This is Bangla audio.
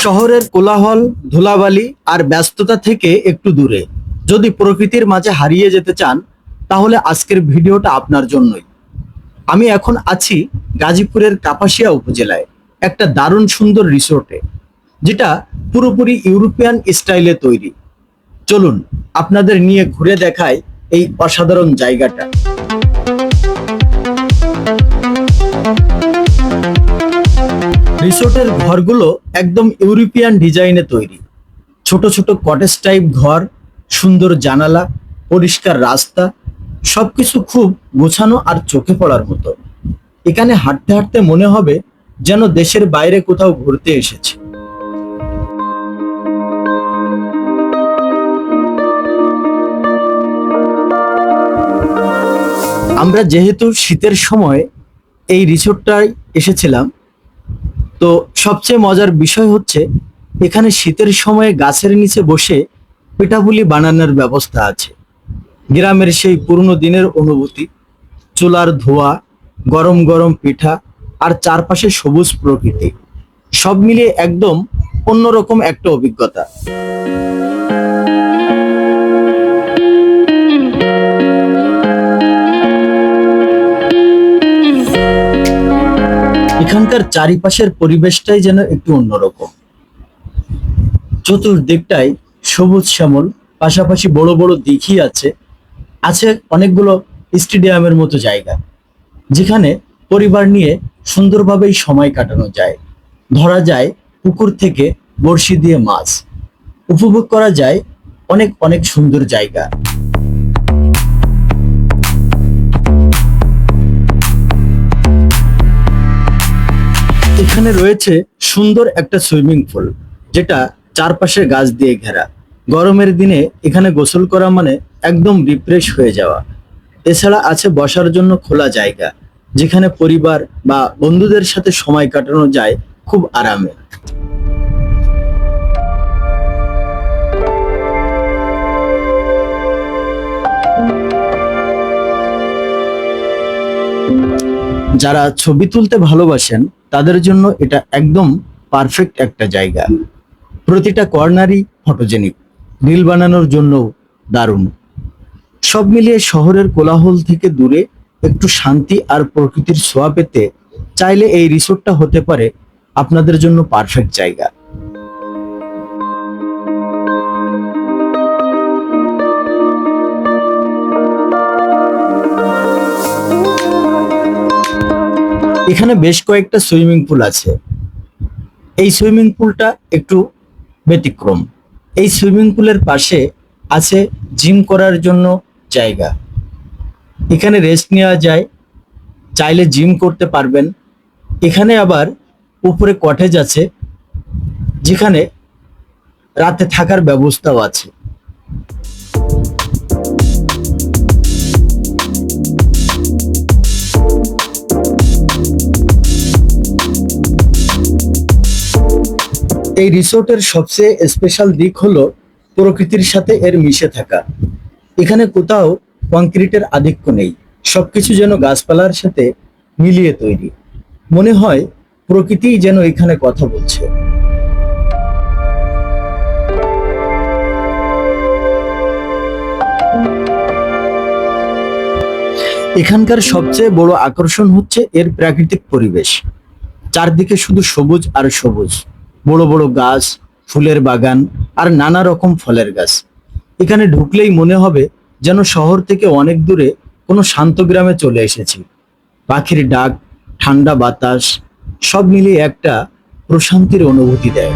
শহরের কোলাহল, ধুলাবালি আর ব্যস্ততা থেকে একটু দূরে যদি প্রকৃতির মাঝে হারিয়ে যেতে চান, তাহলে আজকের ভিডিওটা আপনার জন্যই। আমি এখন আছি গাজীপুরের কাপাসিয়া উপজেলায় একটা দারুণ সুন্দর রিসোর্টে, যেটা পুরোপুরি ইউরোপিয়ান স্টাইলে তৈরি। চলুন আপনাদের নিয়ে ঘুরে দেখাই এই অসাধারণ জায়গাটা। রিসোর্টের ঘরগুলো একদম ইউরোপিয়ান ডিজাইনে তৈরি। ছোট ছোট কটেজ টাইপ ঘর, সুন্দর জানালা, পরিষ্কার রাস্তা, সবকিছু খুব গোছানো আর চোখে পড়ার মতো। এখানে হাঁটতে হাঁটতে মনে হবে যেন দেশের বাইরে কোথাও ঘুরতে এসেছে। আমরা যেহেতু শীতের সময় এই রিসোর্টটায় এসেছিলাম, তো সবচেয়ে মজার বিষয় হচ্ছে এখানে শীতের সময়ে গাছের নিচে বসে পিঠাপুলি বানানোর ব্যবস্থা আছে। গ্রামের সেই পুরনো দিনের অনুভূতি, চুলার ধোঁয়া, গরম গরম পিঠা আর চারপাশে সবুজ প্রকৃতি, সব মিলিয়ে একদম অন্যরকম একটা অভিজ্ঞতা। এখানকার চারিপাশের পরিবেশটাই যেন একটু অন্যরকম। চতুর্দিকটাই সবুজ শ্যামল, পাশাপাশি বড় বড় দিঘি আছে, আছে অনেকগুলো স্টেডিয়ামের মতো জায়গা, যেখানে পরিবার নিয়ে সুন্দরভাবেই সময় কাটানো যায়। ধরা যায় পুকুর থেকে বড়শি দিয়ে মাছ, উপভোগ করা যায় অনেক অনেক সুন্দর জায়গা। এখানে রয়েছে সুন্দর একটা সুইমিং পুল, যেটা চারপাশে গাছ দিয়ে ঘেরা। গরমের দিনে এখানে গোসল করা মানে একদম রিফ্রেশ হয়ে যাওয়া। এছাড়া আছে বসার জন্য খোলা জায়গা, যেখানে পরিবার বা বন্ধুদের সাথে সময় কাটানো যায় খুব আরামে। যারা ছবি তুলতে ভালোবাসেন তাদের জন্য এটা একদম পারফেক্ট একটা জায়গা। প্রতিটা কর্নারই ফটোজেনিক, রিল বানানোর জন্য দারুণ। সব মিলিয়ে শহরের কোলাহল থেকে দূরে একটু শান্তি আর প্রকৃতির ছোঁয়া পেতে চাইলে এই রিসোর্টটা হতে পারে আপনাদের জন্য পারফেক্ট জায়গা। এখানে বেশ কয়েকটা সুইমিং পুল আছে। এই সুইমিং পুলটা একটু ব্যতিক্রম। এই সুইমিং পুলের পাশে আছে জিম করার জন্য জায়গা। এখানে রেস্ট নেওয়া যায়, চাইলে জিম করতে পারবেন। এখানে আবার উপরে কটেজ আছে, যেখানে রাতে থাকার ব্যবস্থাও আছে। এই রিসোর্টের সবচেয়ে স্পেশাল দিক হলো প্রকৃতির সাথে এর মিশে থাকা। এখানে কোথাও কংক্রিটের আধিক্য নেই, সবকিছু যেন গাছপালার সাথে মিলিয়ে তৈরি। মনে হয় প্রকৃতিই যেন এখানে কথা বলছে। এখানকার সবচেয়ে বড় আকর্ষণ হচ্ছে এর প্রাকৃতিক পরিবেশ। চারদিকে শুধু সবুজ আর সবুজ, বড় বড় গাছ, ফুলের বাগান আর নানা রকম ফলের গাছ। এখানে ঢুকলেই মনে হবে যেন শহর থেকে অনেক দূরে কোনো শান্ত গ্রামে চলে এসেছি। পাখির ডাক, ঠান্ডা বাতাস, সব মিলিয়ে একটা প্রশান্তির অনুভূতি দেয়।